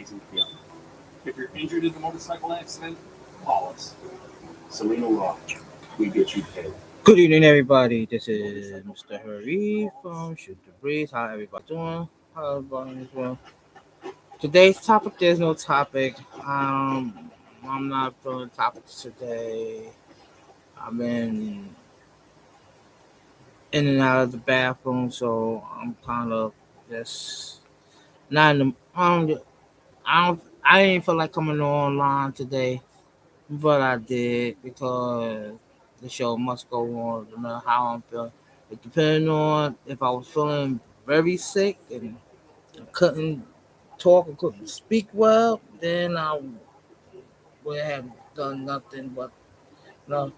amazing feeling. If you're injured in a motorcycle accident, call us. Selena Law, we get you paid. Good evening, everybody. This is Mr. Harry from Shoot the Breeze. How everybody doing? How everybody is doing? Today's topic, there's no topic. I'm not feeling topics today. I've been in and out of the bathroom, so I'm kind of just not in the. I didn't feel like coming online today, but I did because the show must go on. No matter how I'm feeling, it depending on if I was feeling very sick and couldn't talk and couldn't speak well, then I would have done nothing. But no,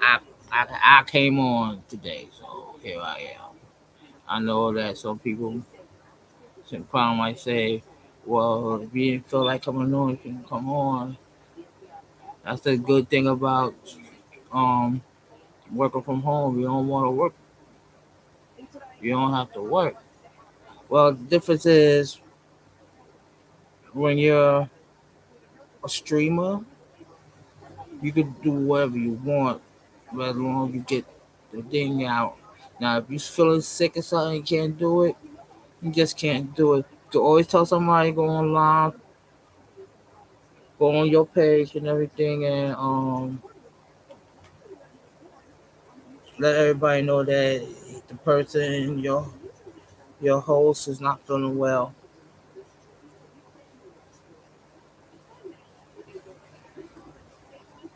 I I came on today, so here I am. I know that some people, some probably might say, "Well, if you didn't feel like coming on, you can come on." That's the good thing about um working from home. You don't want to work. You don't have to work. Well, the difference is when you're a streamer, you can do whatever you want, but as long as you get the thing out. Now, if you're feeling sick or something, you can't do it. You just can't do it. You can always tell somebody go online, go on your page and everything, and let everybody know that the person your host is not feeling well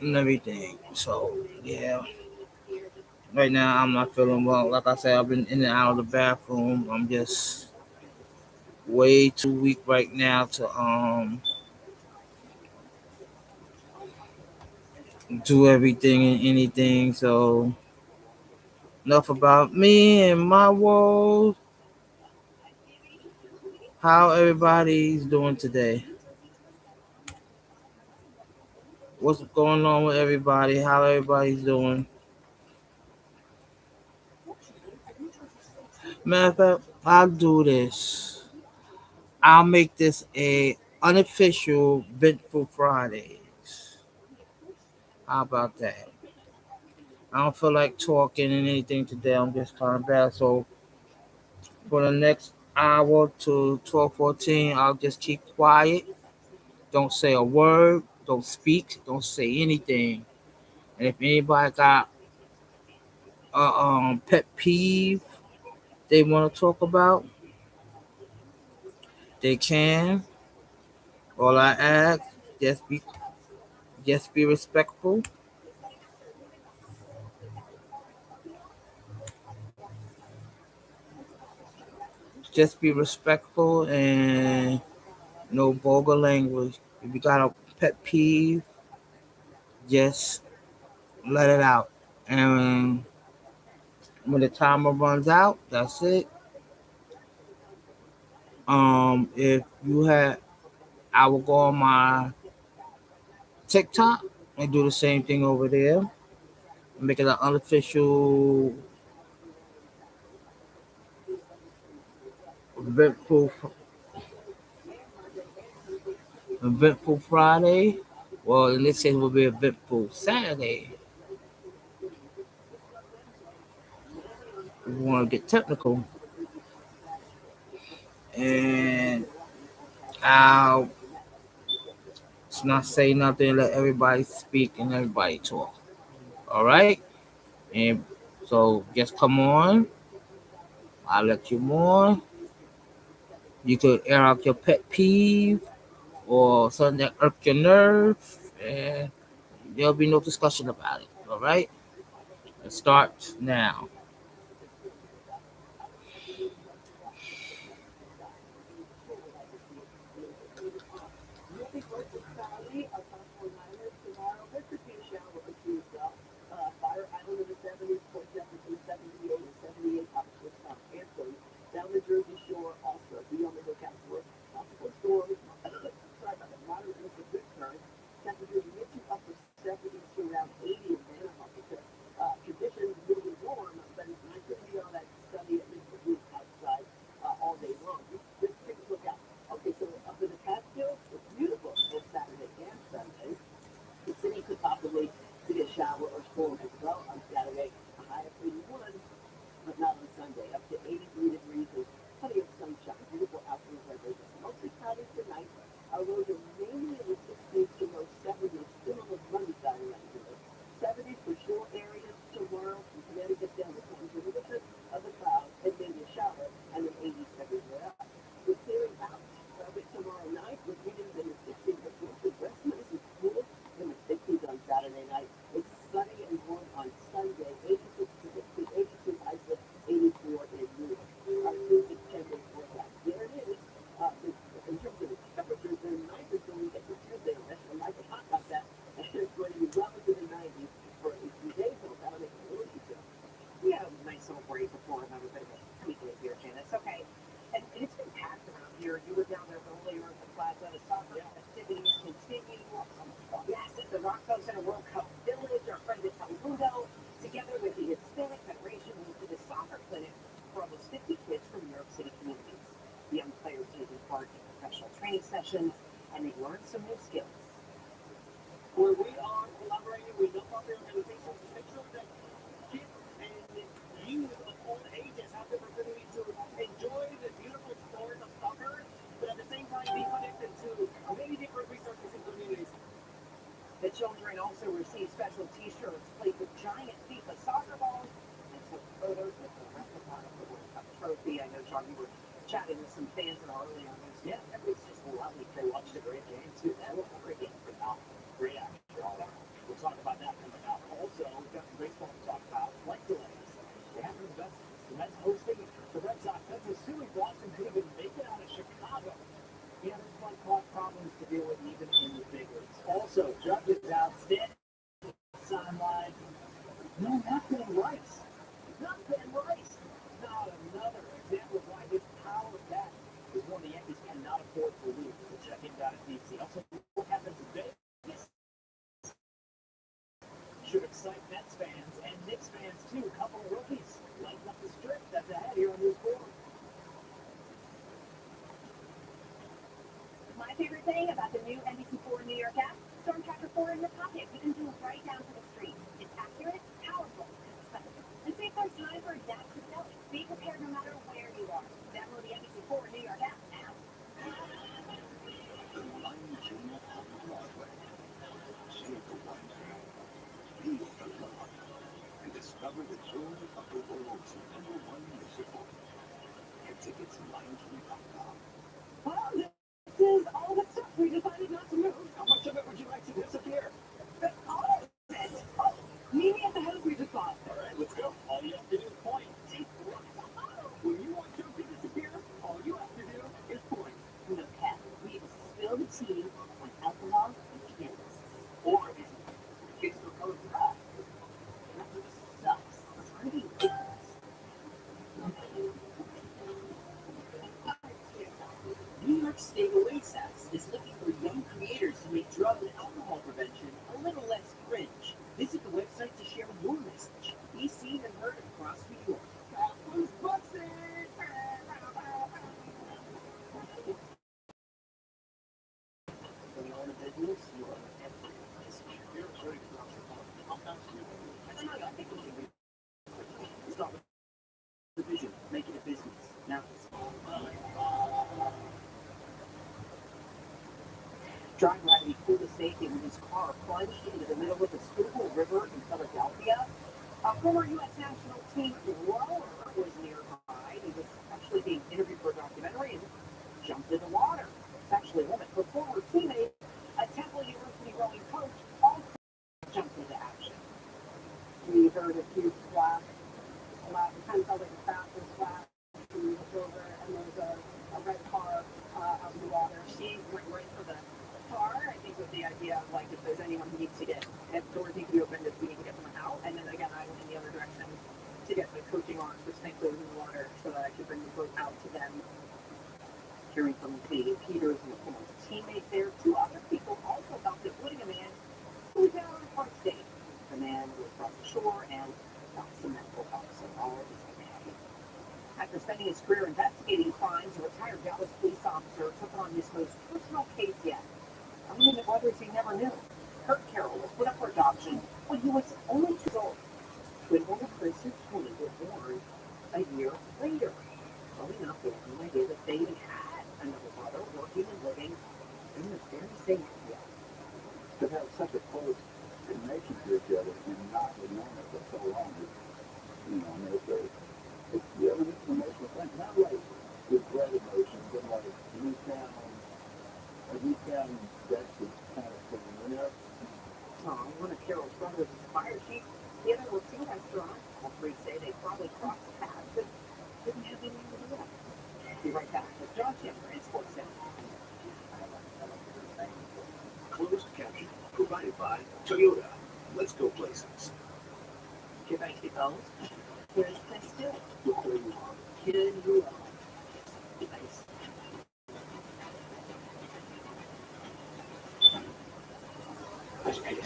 and everything. So yeah, right now I'm not feeling well. Like I said, I've been in and out of the bathroom. I'm just way too weak right now to do everything and anything. So enough about me and my world. How everybody's doing today? What's going on with everybody? How everybody's doing? Matter of fact, I'll do this. I'll make this a unofficial Ventful Fridays. How about that? I don't feel like talking and anything today. I'm just kind of bad. So for the next hour to 12:14, I'll just keep quiet. Don't say a word. Don't speak. Don't say anything. And if anybody got a pet peeve they want to talk about, they can. All I ask, just be just be respectful. Just be respectful and no vulgar language. If you got a pet peeve, just let it out. And when the timer runs out, that's it. If you had, I will go on my TikTok and do the same thing over there. Make it an unofficial eventful eventful Friday. Well, in this case, it will be eventful Saturday. If you want to get technical, and I'll not say nothing. Let everybody speak and everybody talk. All right, and so just come on. I'll let you on. You could air out your pet peeve or something that irk your nerve, and there'll be no discussion about it. All right, let's start now.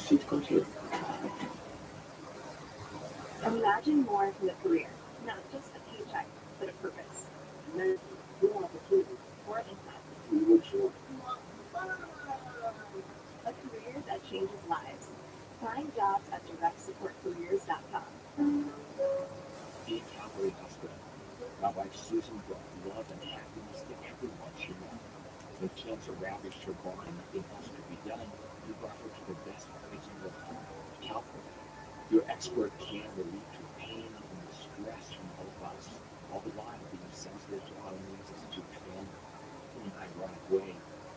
seat control. Imagine more from a career, not just a paycheck, but a purpose. Imagine more opportunity. More impact. More joy. A career that changes lives. Find jobs at directsupportcareers.com. In Calvary Hospital, Rabbi Susan brought love and happiness to everyone she met. When cancer ravaged her body, nothing else could be done. He brought her to the best place in the world, Calvary. Your expert care relieved her pain and the stress from both of us, all the while being sensitive to our needs as two family. In an ironic way,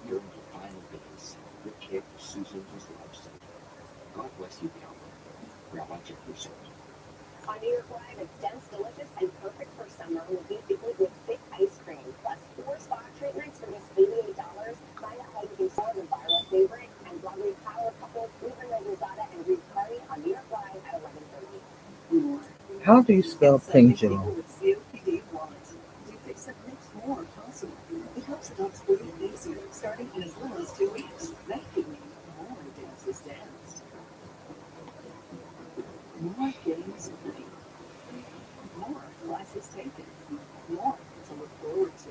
during her final days, her care for Susan was life-saving. God bless you, Calvary. Rabbi Jeffrey Sold. On New York Live, it's dense, delicious, and perfect for summer with thick ice cream. Plus 4 spa treatments for just $88. Find out how you can score the viral favorite and Broadway power couple Ruben Rosada and Reese Party on New York Live at 11:30. How do you spell pendulum? People with COPD want. Dupixent makes more possible. It helps adults breathe easier, starting in as little as 2 weeks. That could mean more dances danced. More games played. More classes taken. More to look forward to.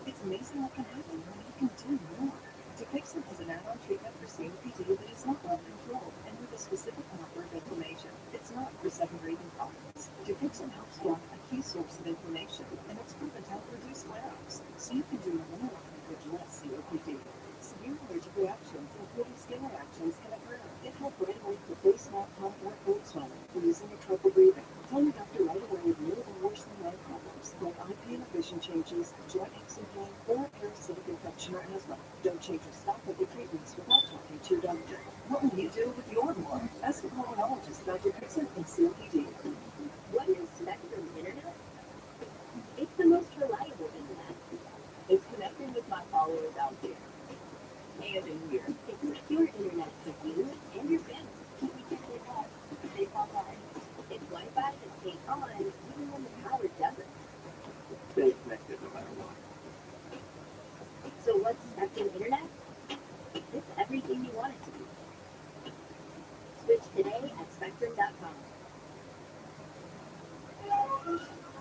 It's amazing what can happen when you can do more. Dupixent is an add-on treatment for COPD that is not well-controlled and with a specific marker of inflammation. It's not for sudden breathing problems. Dupixent helps block a key source of inflammation, and it's proven to help reduce flare-ups, so you can do more with less COPD. Severe allergic reactions, including skin reactions, can occur. It helps right away for face, mouth, tongue, or cold swelling, wheezing, or trouble breathing. Tell your doctor right away if new or worse than lung problems, like eye pain or vision changes, joint aches and pain, or a parasitic infection or asthma. Don't change or stop with your treatments without talking to your doctor. What will you do with your more? Ask a pulmonologist about Dupixent and COPD. What is Spectrum Internet? It's the most reliable internet. It's connecting with my followers out there and in here. It's secure internet for you and your family. Keep each other in touch. Safe online. It's Wi-Fi that stays on even when the power doesn't. Stay connected no matter what. So what's Spectrum Internet? It's everything you want it to be. Switch today at spectrum.com.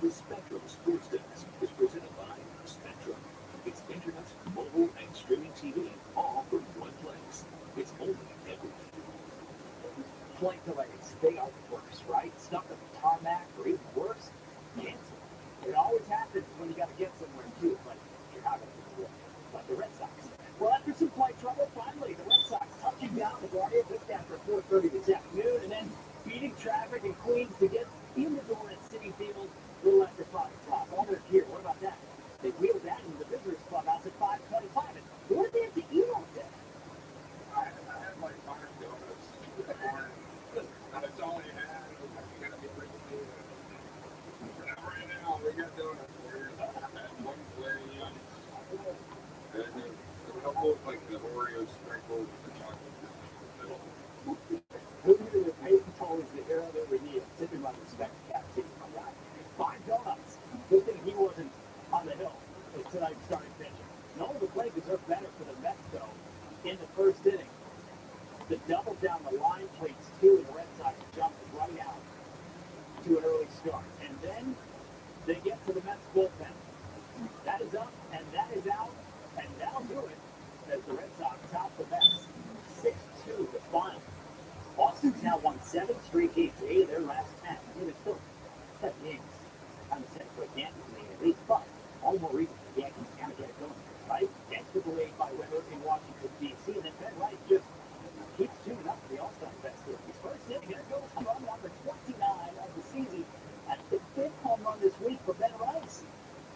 The Spectrum Sports Desk is presented by Spectrum. It's internet, mobile, and streaming TV, all from one place. It's only everything. Flight delays, they are the worst, right? Stuck on the tarmac, or even worse, canceled. It always happens when you got to get somewhere too, but you're not going to do it. Like the Red Sox. Well, after some flight trouble, finally the Red Sox touching down the Guardian just after 4:30 this afternoon, and then beating traffic in Queens to get in the door at Citi Field a little after 5 o'clock. All their gear, what about that? They wheeled that into the visitors clubhouse at 5:25. And what did they have to eat all day? I had like 5 donuts in the morning. That's all I had. You gotta be bringing me. Right now, we got donuts. And one plain. And a couple of like the Oreo sprinkled with the chocolate in the middle. Who knew that Peyton Toll is the hero that we need? Sipping by the respect captain. 5 donuts. Good thing he wasn't on the hill tonight starting pitching. No, the play deserved better for the Mets, though. In the first inning, the double down the line plates 2, and the Red Sox jumped right out to an early start. And then they get to the Mets bullpen. That is up, and that is out, and that'll do it as the Red Sox top the Mets 6-2 the final. Boston's now won 7 straight games, 8 of their last 10. I mean, it's still 7 games. I'm the 7-foot Yankees lead at least, but all the more reason for the Yankees to kind of get it going, right? Next to delayed by weather in Washington, D.C., and then Ben Wright just keeps tuning up for the All-Star Fest here. His first inning, there goes run number 29 of the season. That's the 5th home run this week for Ben Rice.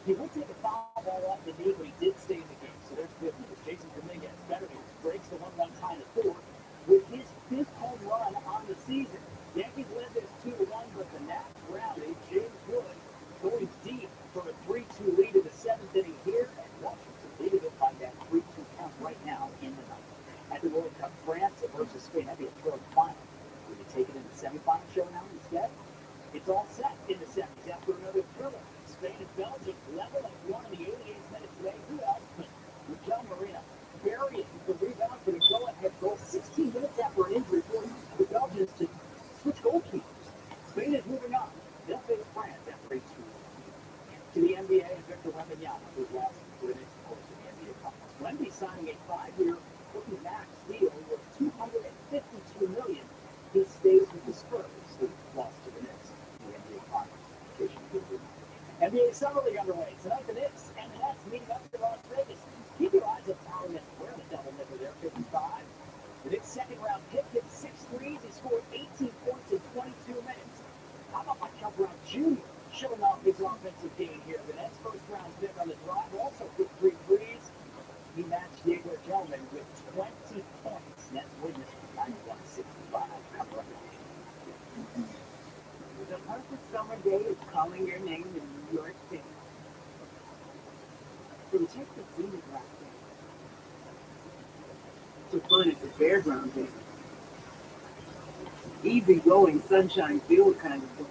He would take a foul ball off the knee, but he did stay in the game. So there's good news. Jason Dominguez, better news, breaks the 1-run tie to 4 with his 5th home run on the season. Yankees led this 2-1, but the Nats rallied. James Wood going deep for a 3-2 lead in the 7th inning here, and Washington leading it by that 3-2 count right now in the ninth. At the World Cup, France versus Spain, that'd be a thrilling final. Would you take it in the semifinal showdown instead? It's all set in the semis after another thriller. Spain and Belgium level at 1 in the 88th minute today. Who else but Mikel Marina burying the rebound for the go-ahead goal 16 minutes after an injury forced lots of fun at the fairground there. Easy-going, sunshine-filled kind of fun.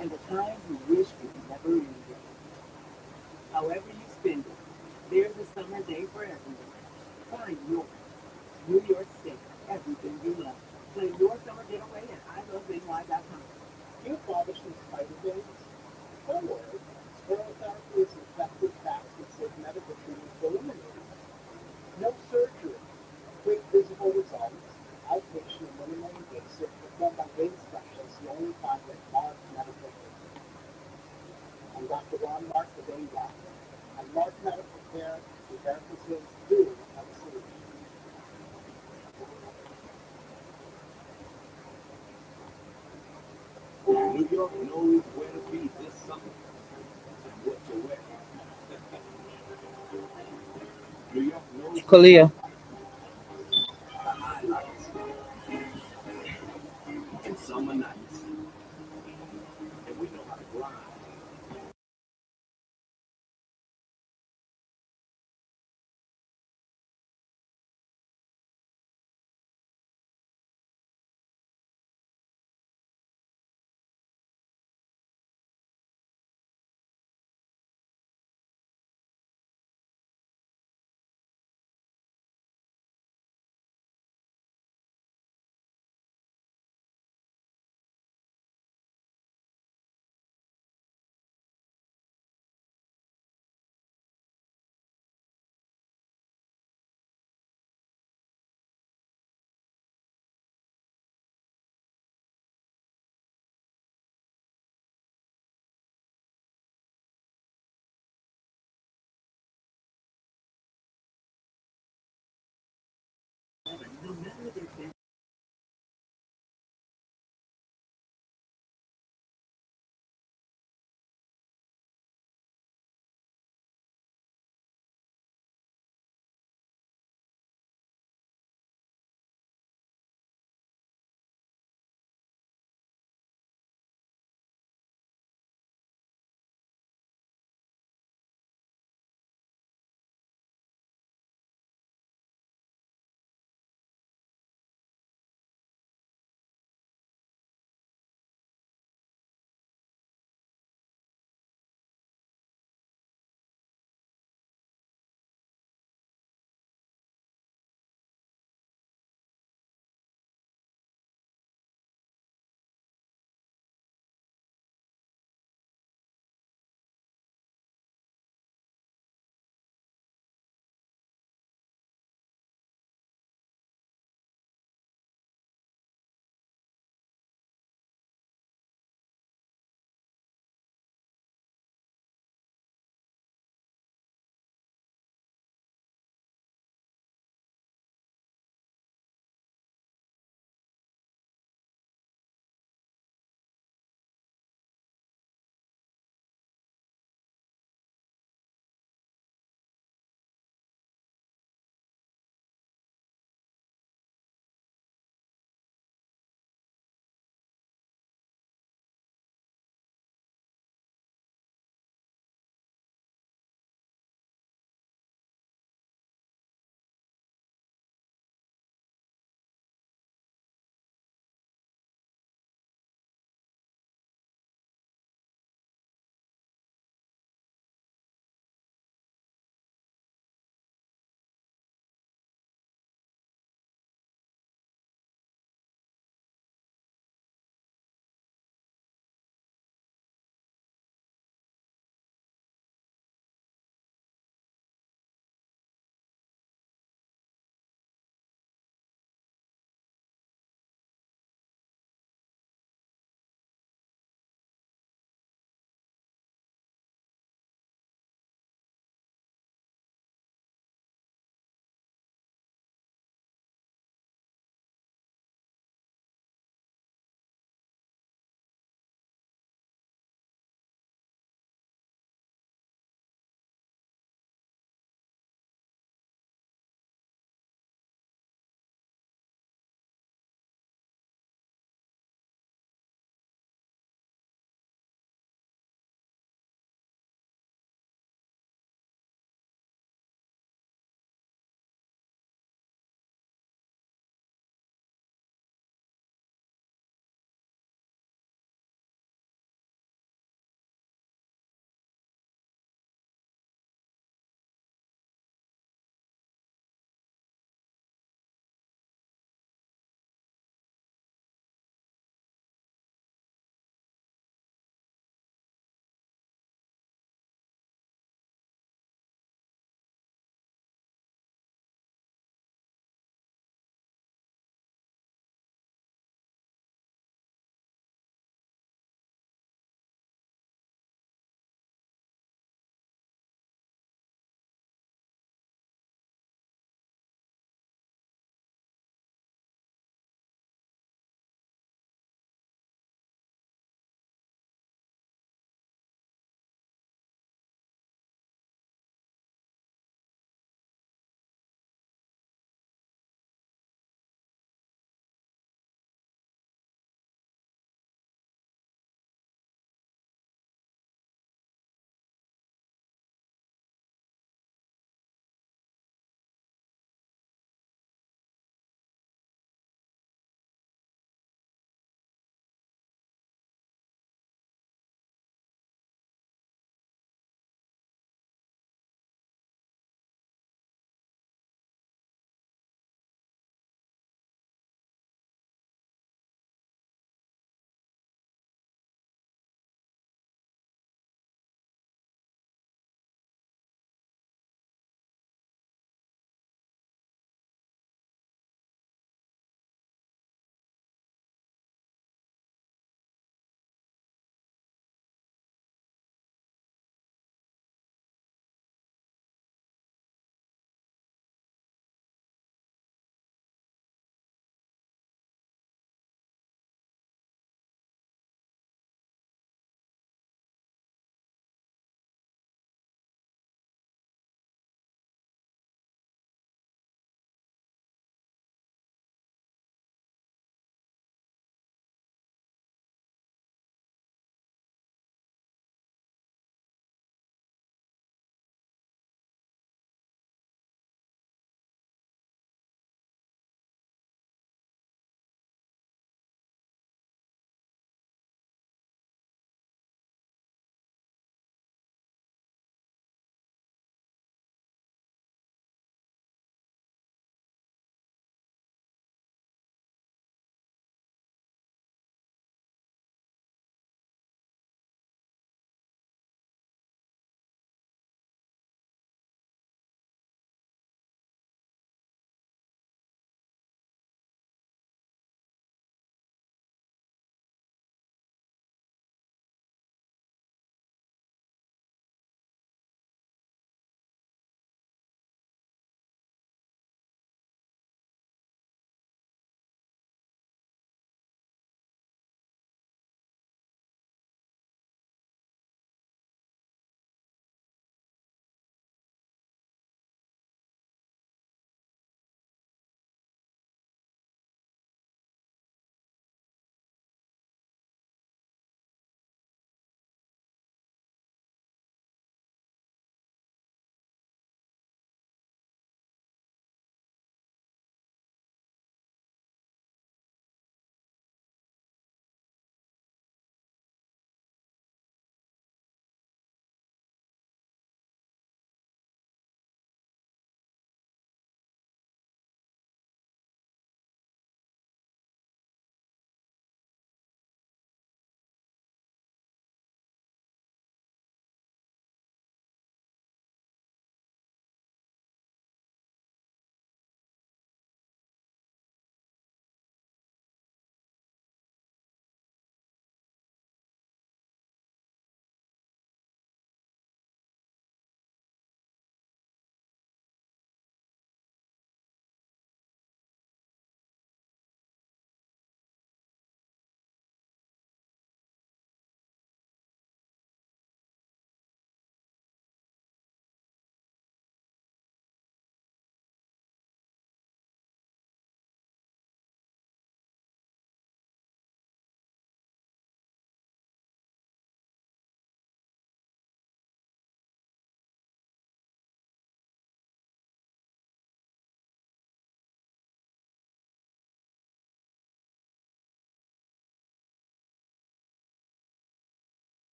And the kind you wish would never end. However you spend it, there's a summer day for everyone. Find yours. New York State, everything you love. Plan your summer getaway at iloveny.com. Do you abolish these spider days? Don't worry. Sclerotherapy is an effective, fast, and safe medical treatment for eliminating them. No surgery. Quick visible results. Outpatient and minimally invasive. Performed by vein specialists. You only find at Mark Medical Care. I'm Dr. Ron Mark, the vein doctor. At Mark Medical Care, the therapists do have a solution. New York knows where to be this summer and what to wear. New York knows the Kalia. highlights and summer nights, and we know how to grind.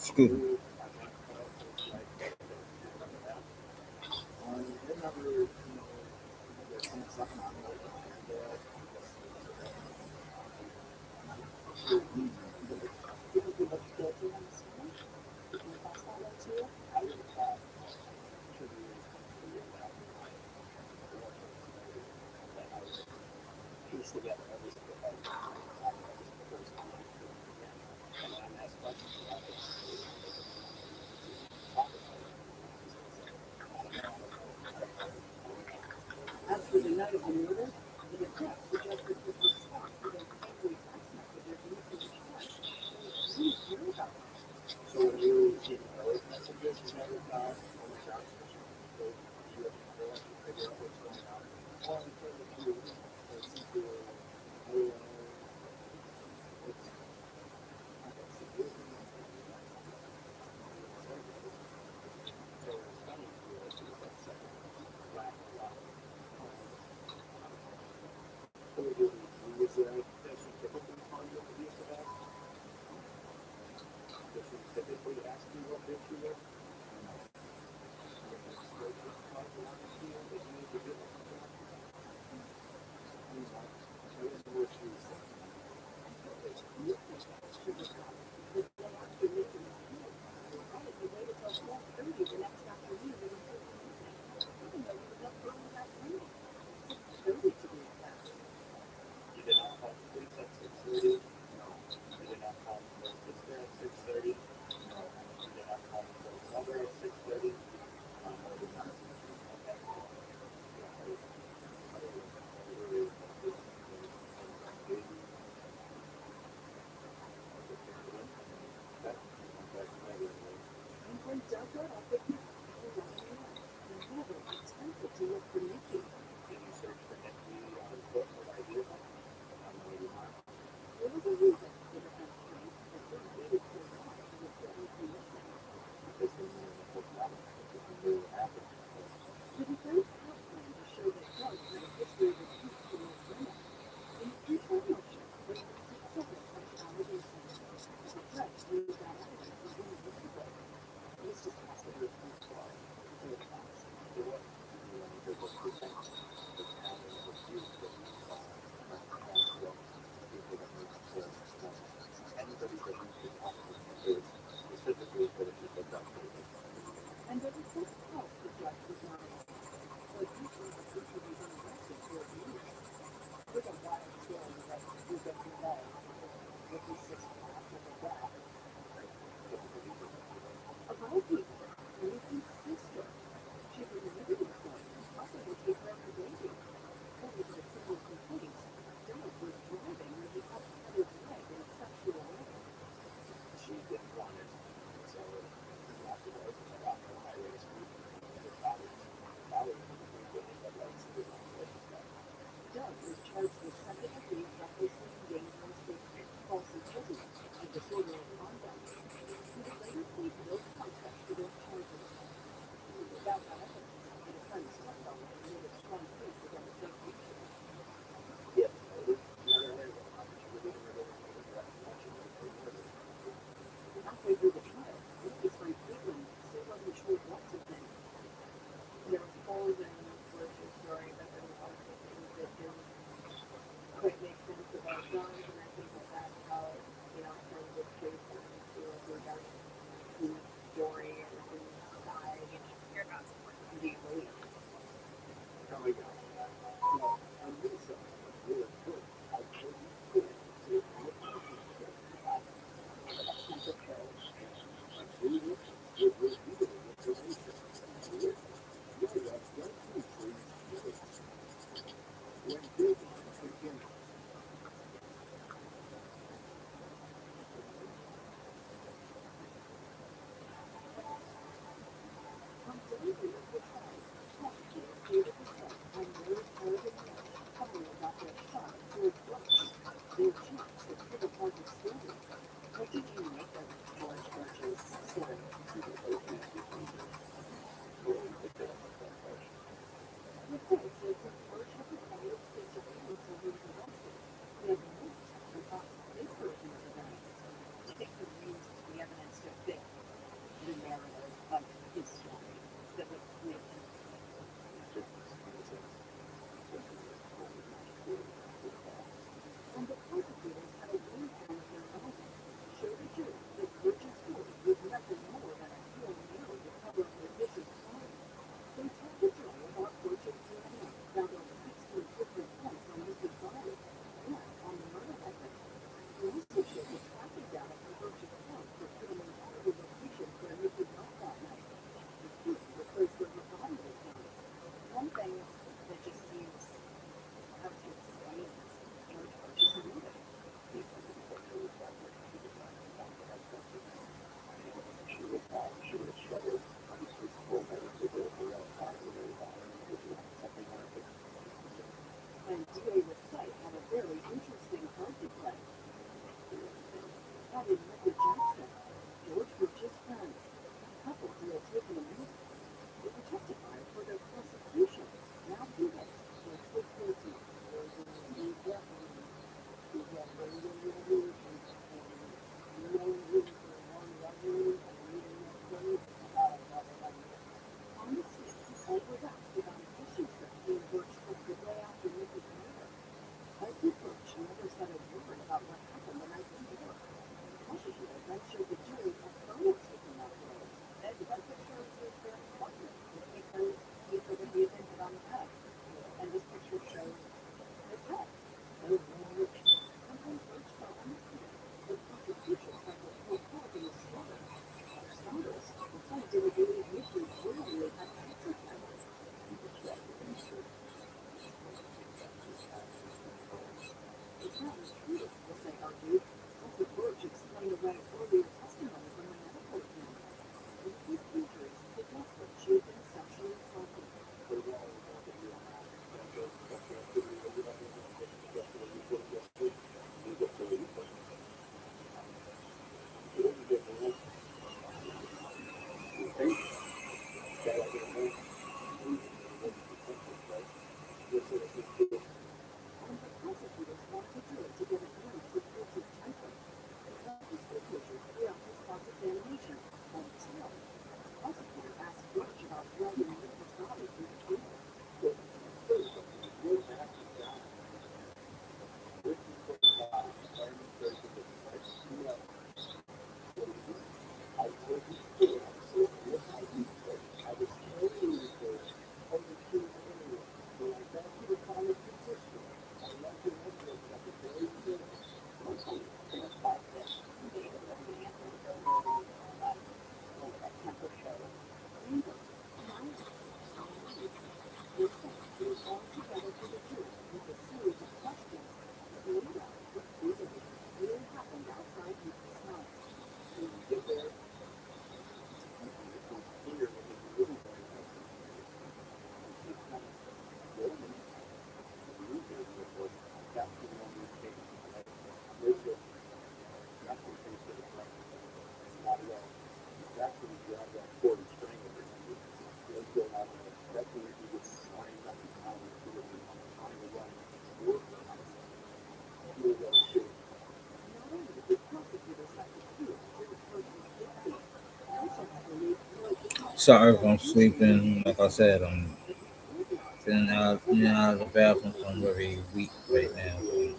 Excuse me. People feel much guilty on the screen. You come across that way too. Piece together every single day. And I'm asked questions about it. As for the night of the murder, the detective suggested his response to those angry text messages missing his friend. He didn't hear about them. So when you receive those messages, you never found on the job description, so you have to go and figure out what's going on. Or in terms of you, or simply, typically ask you what makes you work. He waited till 12:30 the next afternoon to report the missing, even though he was up early that morning. 6:30 to be exact. You did not call the police at 6:30. No. You did not call the police sister at 6:30. No. You did not call the police mother at 6:30. No, you did not. Okay. And when Deborah offered him he never attempted to look for Nikki. Did you search for Nikki on foot or by vehicle? No, you did not. There was a reason the defense claimed that they waited so long to report Nikki missing. Because they knew the whole problem. Because they knew what happened. The defense outlined to show that Doug had a history of abuse towards women. In a pretrial motion, they listed several such allegations. The judge viewed that evidence as inadmissible. This was possibly a first bar to the defense. It was. Because of the defense. The pattern of abuse that we saw as well. People that need to anybody that needs to talk to is specifically for the people that And the defense felt the judge was not alone. For example, the preacher was arrested for abuse. With a wild story that who gets involved with his sister after her death. Of all people, Nikki's sister. She was a living point, offered to take care of her baby. According to the civil complaint, Doug was driving when he helped cut his leg in a sexual way. she didn't want it. So afterwards, it's about the highway speed. The father getting the lights to the Doug was charged with second-degree recklessly endangering safety, false imprisonment, and disorderly conduct. He would later plead no contest to those charges. Without that evidence, the defense stepfather made a strong case against Doug Beecher. yes, never heard of an opportunity to murder the Halfway through the trial, Nikki's friend Caitlin still wasn't sure what to think. There was holes in Richard's story, but there were also things that didn't quite make sense about Doug, and I think that how, from the case that we got whose story and whose side do you believe? Oh my God. Well, I'm really sorry. Really good. I told you good. So I'm Unprepared. On delivery of the trial, prosecutors stated the judge on Mary's Oregon ranch, couple got their shot at George Bush. They were shocked that civil charges story. What did you make of George Bush's story? The Fed says since Bush had recorded his surveillance until he was arrested, he had missed and thought his version of events. Take the news to the evidence to fit Perhaps Truth will say, argued, Dr. Birch explained away earlier testimony from the medical examiner. With his injuries suggest that she had been sexually assaulted. And the prosecutors want the jury to get a glimpse of Birch's temper. It led his conclusion throughout his cross-examination until the prosecutor asked Birch about dragging Nicholas' body through the cable. Sorry if I'm sleeping. Like I said, I'm in and out of the bathroom, so I'm very weak right now. So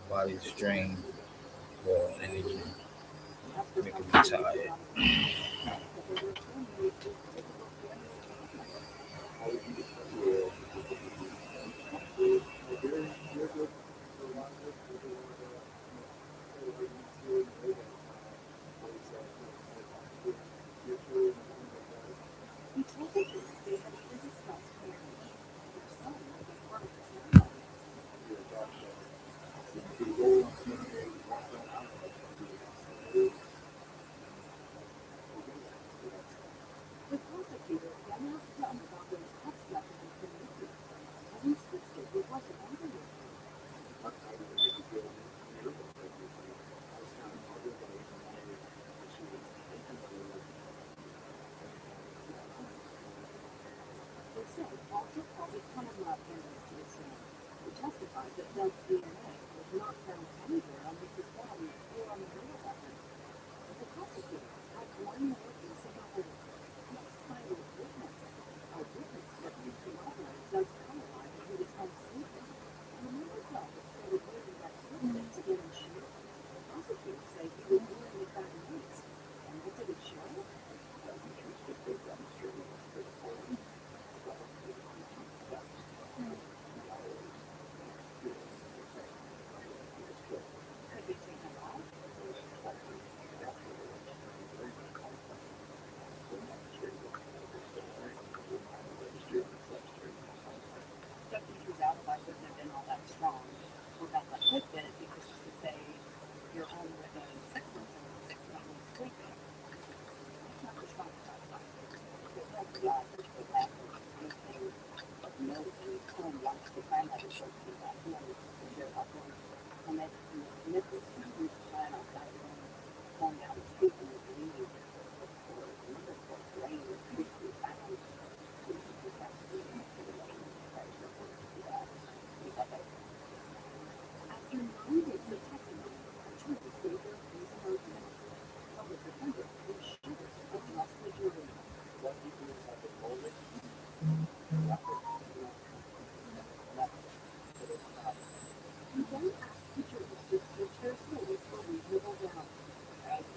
body's strained for energy, making me tired. He told the jury they had even discussed marriage. Their son would be part of the ceremony. The prosecutor then asked Young about those text messages from Nikki and insisted he wasn't angry with her. They said Walter called a ton of lab analyst to the stand, who testified that Doug's DNA was not found anywhere on Nikki's body or on the nail record. But the prosecutors had one more piece of evidence, a silent witness, a witness that used to corroborate Doug's alibi that he was home sleeping. Remember Doug started wearing that lipstick to get in shape? The prosecutors say he was wearing it that night. And what did it show? Could they take him off? Doug Peters' alibi wouldn't have been all that strong. Rebecca had did it because she could say you're home with a 6-month-old sleeping. That's not the strongest alibi. It led the authors to that anything but no any home wants to plan that it's supposed to be that no they're not going to commit Nicholas who's plan on having home down sleeping with me or wonderful brain with quickly found. After 9 days of testimony, attorneys gave their closing arguments. Public defender Chris Sugar addressed the jury. He then asked the jury to search their souls for reasonable doubt. Do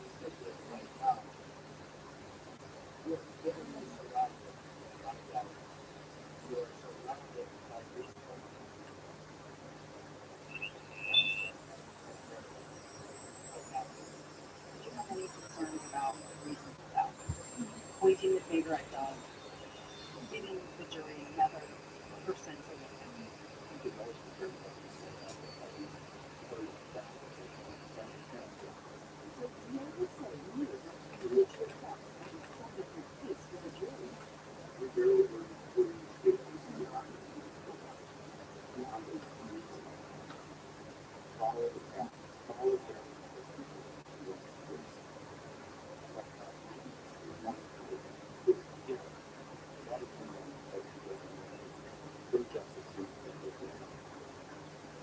you have any concerns about reasonable doubt? Pointing the finger at Doug, giving the jury another person to look at. So Diego said you reach your best and settle your case with a jury. We barely were including state police in the document. Now they need to follow the path, follow the path.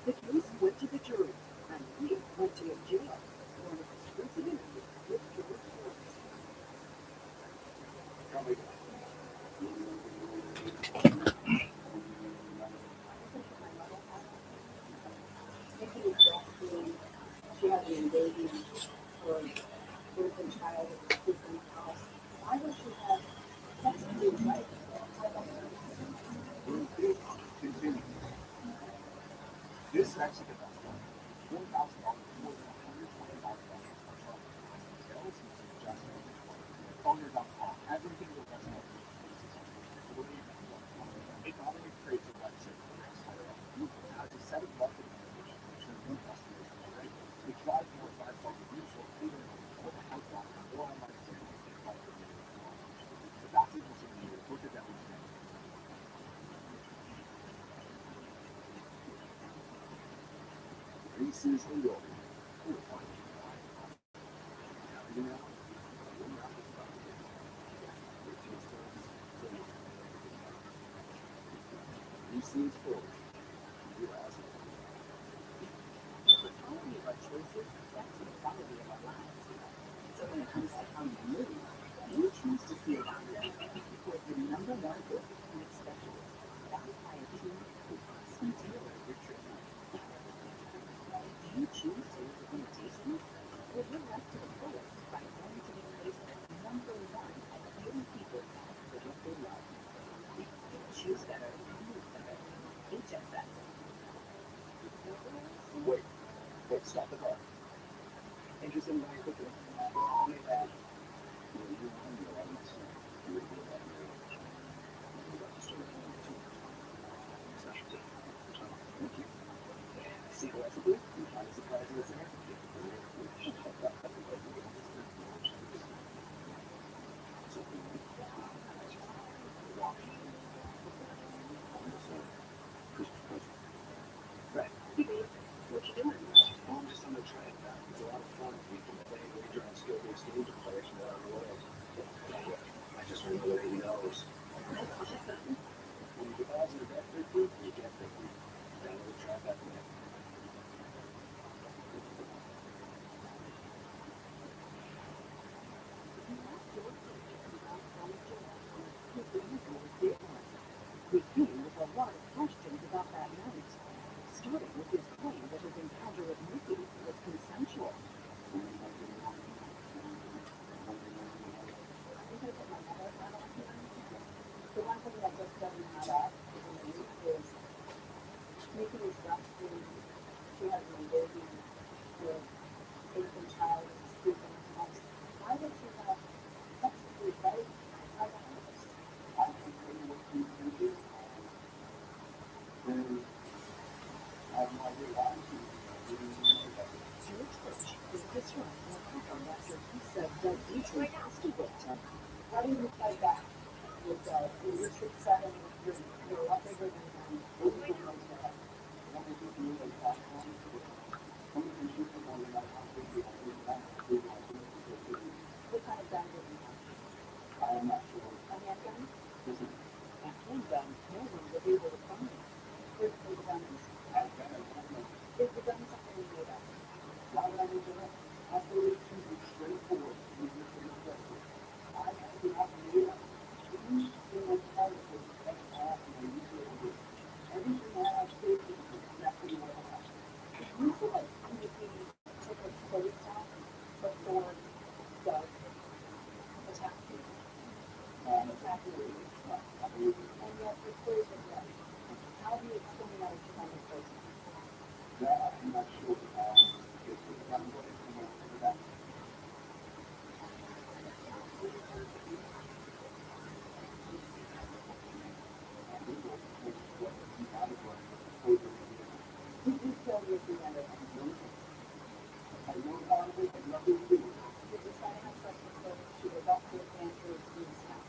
The case went to the jury, and he went to jail for an exclusive interview with George Floyd. Nikki was breastfeeding. She had an baby, her infant child was asleep in the house. Why would she have sex with you, right? Continue. This Mexican restaurant, $4,000 more than $120,000 for trouble. Sales and suggestions. Owner.com. Everything the restaurant it not only creates a website for restaurant, as a set of marketing information to ensure new customers are ready. It drives more five-star reviews or even for the health.com or online sales. But that's even so needed. Look at that today. Reese's and York. Reese's Frozen. The quality of our choices affects the quality of our lives. So when it comes to how you move, you choose to see a doctor with the number one orthopedic specialist, backed by a team who constantly tailor your treatment. Do you choose to live with limitations, or live life to the fullest by going to be placed at number one at giving people back for what they love? Choose better, move better. HSS. Wait, stop the car. Interested in buying cooking? I'll make that. See the recipe? You find a surprise in the center? Right. Hey babe, what you doing? Well, I'm just on the train. It's a lot of fun. We can play wager on skill-based games with players from around the world. I just want to know who knows. That's awesome. When you deposit a bet 50, you get 50. Download Try Bet today. We came with a lot of questions about that night, starting with his claim that his encounter with Nikki was consensual. The one thing that just doesn't add up to me is Nikki was breastfeeding. She had an baby with infant child asleep in the house. Why would she have sex with you right outside the house? I think they what you can do. Then I have no idea why she George Bush is distraught and happened after he said that Detroit asked to vote. How do you fight back with your 6'7", you're a lot bigger than him, what do you do to that? What kind of gun did you have? I'm not sure. A handgun? Listen, A handgun no one was able to find. Where did the gun is? I've got a woman. Is the gun something you made up? Why would I do that? I believe she's a straightforward. She's just a professor. I have to have a made up. You know, part of it, that's awesome. And you should do it. Everything I have to do is exactly what I have. You feel like Nikki took her clothes off before Doug attacked you. Attacked you. And yet your clothes were wet. How do you explain that if you have your clothes on? That I'm not sure. It's I'm going to come up with that. Did you kill your commander? I know how to make nothing to do with it. This guy has such a story. She was up with Andrew Steve's house.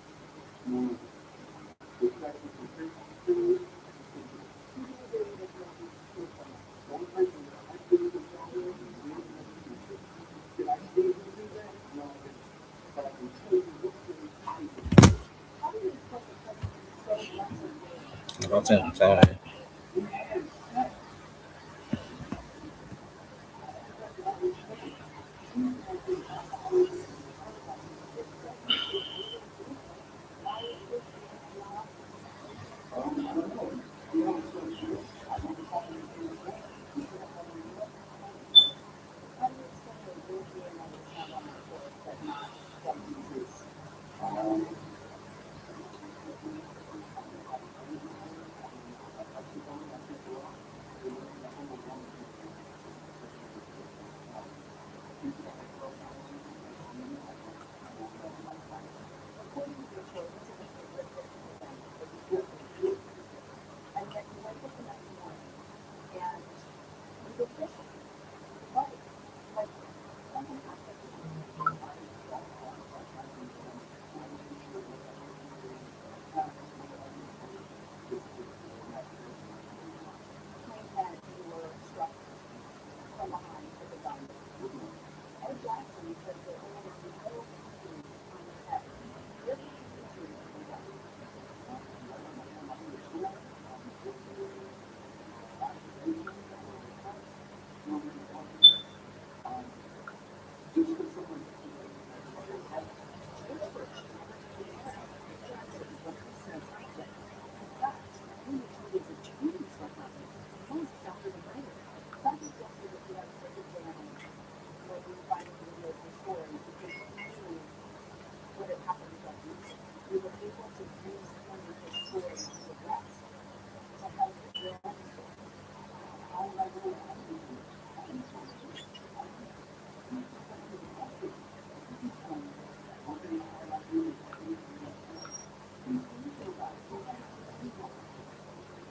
How do you put the person so lesser than I'm sorry. how do you explain that your DNA is found on that horse but not Justin's? According to your choice, it's a good 50%, but you can't do it. And yet you wake up the next morning and you go fishing. Why? Like, something happened. Claim that you were struck from behind with a gun. Ed Jackson says that there was no injury on your head. Where did the injury come from? Jackson, what he says happened. In fact, only 2 days of Chinese what happened. Months after the murder. That suggested that you had a certain damage when you finally revealed your story because you knew what had happened to Justin. You were able to use only his story to the rest, to help your own story.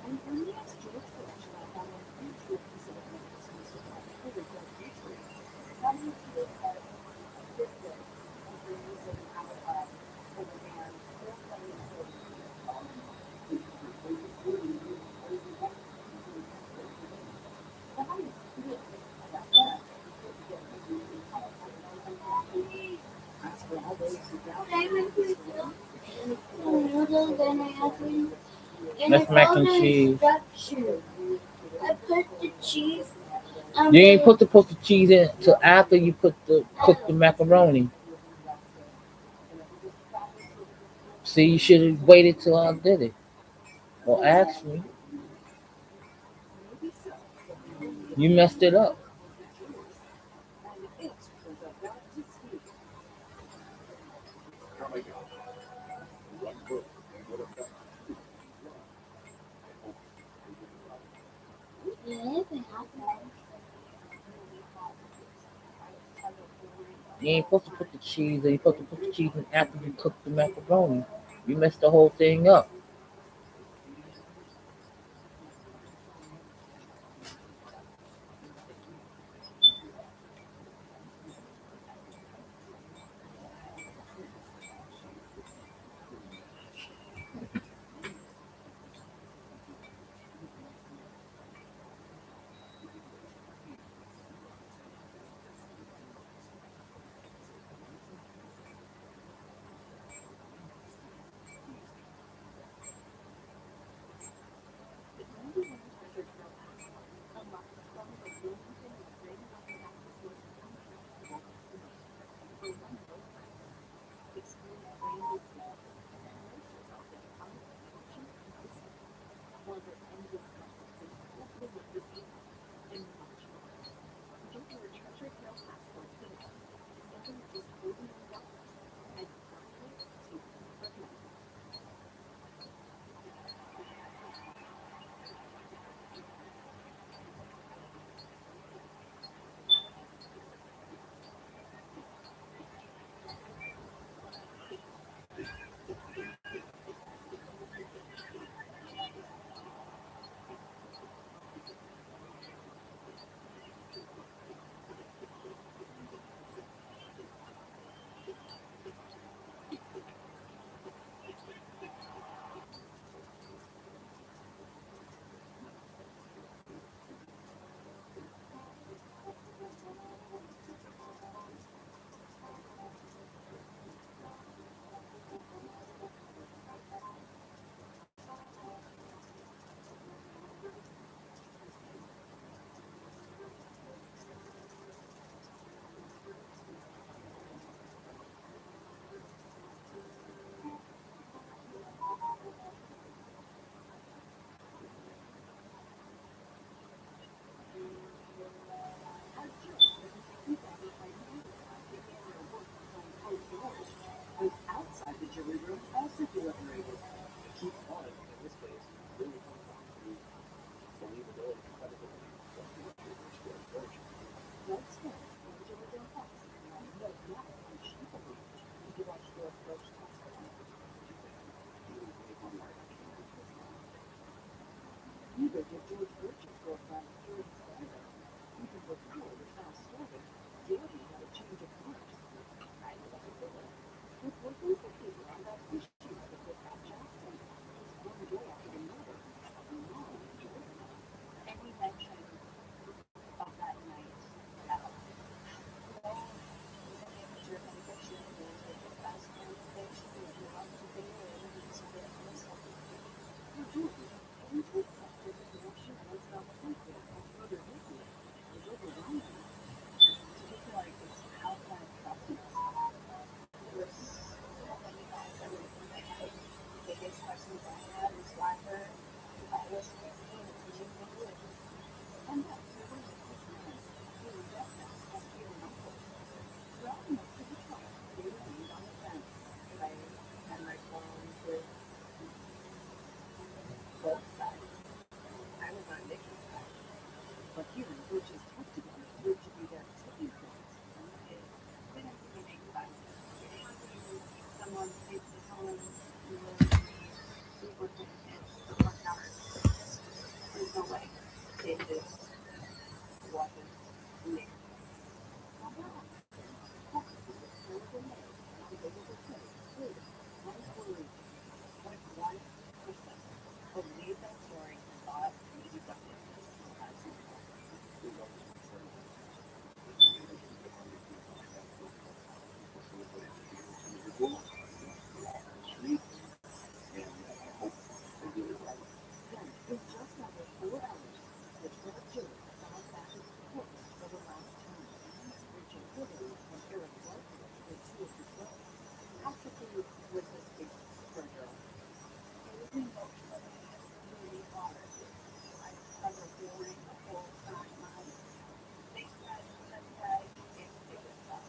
And when we asked George Bush about how many future Pacific Northwest covered Doug Dietrich, how do you feel that this day, after using our over and still playing it forward? But how do you feel about that? As for all those who doubt his story, many feel Noodles that and his I have story in just fueled and That's I mac followed and the cheese. instruction. I put the cheese on You ain't the put the cheese in till after you cook the macaroni. See, you should have waited till I did it. Or asked me. maybe so, but the only You messed it up. was the juice, and it was about to speak. Oh my God. One book would affect two blood and hope they would run. You ain't supposed to put the cheese in. You're supposed to put the cheese in after you cook the macaroni. You messed the whole thing up. also deliberated. Keep on, in this case, really comes down to believability, credibility, what the George Bush. Doug's friend, Angela Del Fox, wanted to know how she believed he watched George Bush testify. Neither did George Bush's girlfriend, Jordan Snyder. Even before the trial started, Jordan had a change of heart. I know what you're doing. With working for people on that issue with Pat Jackson, just one day after the murder, Mom and Jordan. Any mention of that night at all? No, even if your conviction is that the past conversation that you want to be in is a bit missing. For Jordan, any truth factor that the notion was not secret of further history is overwhelming. To just like, it's how can I trust this? There's so many thoughts that went through my head. The biggest questions I had was why her, if I was 15 and she was with. And that's the way it was nice. Feeling death now, as feeling uncle. Throughout most of the trial, they remained on the fence. Ray and my phone with both sides. I was on Nikki's side. But hearing Butch's testimony proved to be their tipping point. It didn't really make sense. Someone takes the home, you will see what it is, the front yard. There's no way. It just wasn't me. Believe that story and thought you deducted as then, in just under 4 hours, the 12 jurors filed back into court for the last time. Richard Quigley and Eric Bartlett were two of the 12. How tricky was this case for a girl? It was emotionally really hard. I was feeling the whole time. They said that it was tough.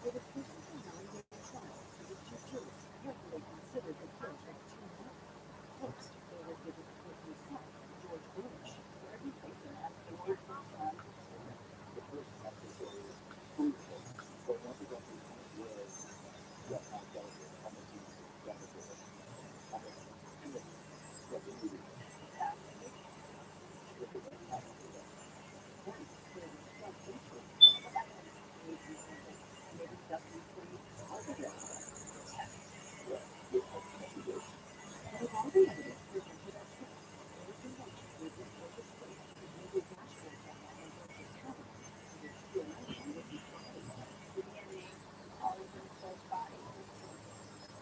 Over the course of the 9-day trial, the two jurors carefully considered the guilt of two men. First, they were given the court himself, George Bush, where he faced an escalated from The first accusatory was crucial, but once again, the point was what not delicate, almost even delicate, almost timid, what the movie was.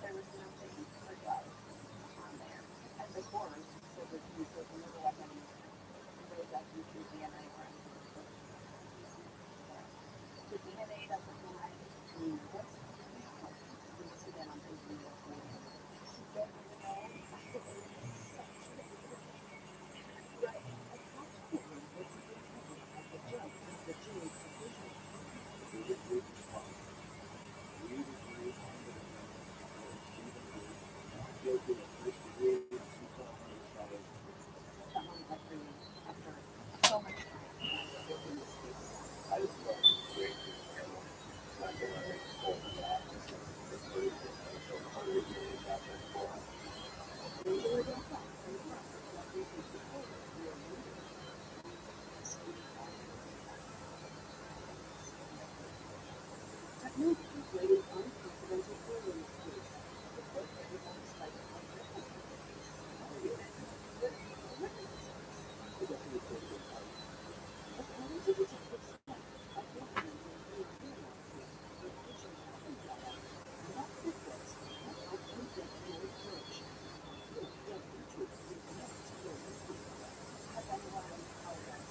There was nothing for God on there. And the court, so the use of another weapon, those that use the DNA or the DNA doesn't lie. What's once again, I'm thinking of the right. Approximately was the intent of the judge and the jury's decision. The jury response. We review on the defendant, Stephen Booth, guilty of first degree, 2 felony charges. Someone like me, after so much time, in this case. I just love the great experiment. Not the one that told me that. The first thing that was so cool is that there's 400. Angela Del Fox and the rest of the supporters were leaders. Technology played an unprecedented role in this case. The court was oversight of the according to Detective Smith, a document in the criminal case, the kitchen weapons lab, that secret had helped convict Mary Birch. Smith dug into it to connect to their mystery. Has anyone already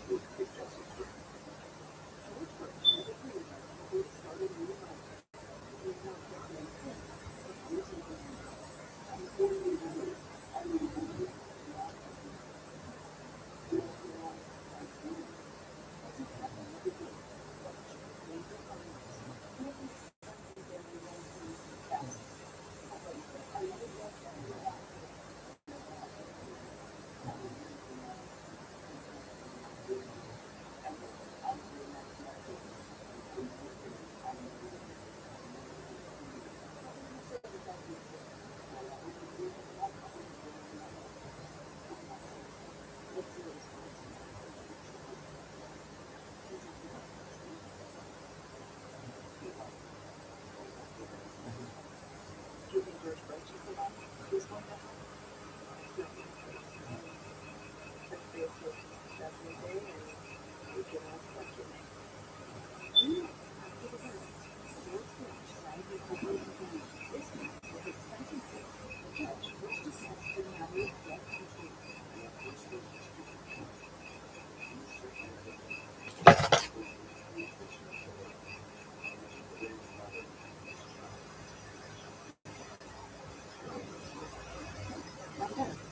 George Birch was a dreamer who started new life. He was not just an employee, but using him.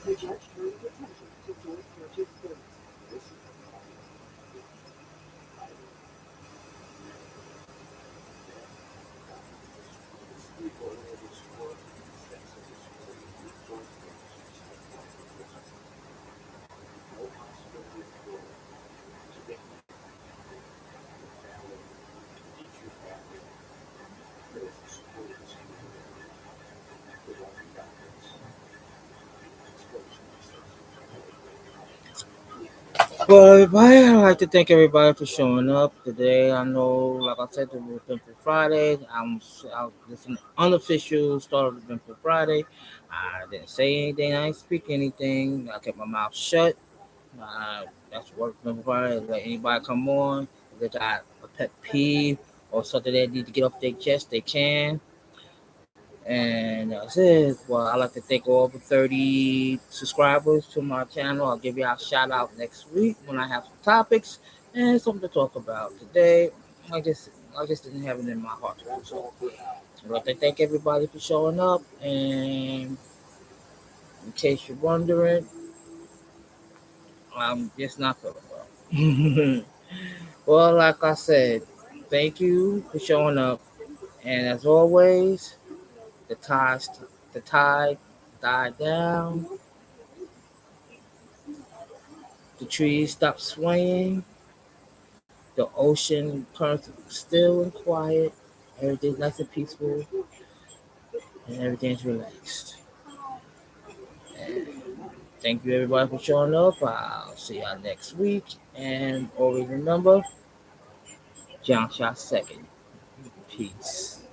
The judge drew his attention to George Church's words. Well, everybody, I'd like to thank everybody for showing up today. I know, like I said, it was Benford Friday. This is an unofficial start of the Benford Friday. I didn't say anything. I didn't speak anything. I kept my mouth shut. That's work Benford Friday. Let anybody come on. If they got a pet peeve or something they need to get off their chest, they can. And that's it. Well, I'd like to thank all the 30 subscribers to my channel. I'll give you a shout out next week when I have some topics and something to talk about. Today, I just didn't have it in my heart to do so. I'd like to thank everybody for showing up. And in case you're wondering, I'm just not feeling well. Well, like I said, thank you for showing up. And as always, the tide, the tide died down. The trees stop swaying. The ocean turns still and quiet. Everything's nice and peaceful, and everything's relaxed. And thank you everybody for showing up. I'll see y'all next week. And always remember, John shot second. Peace.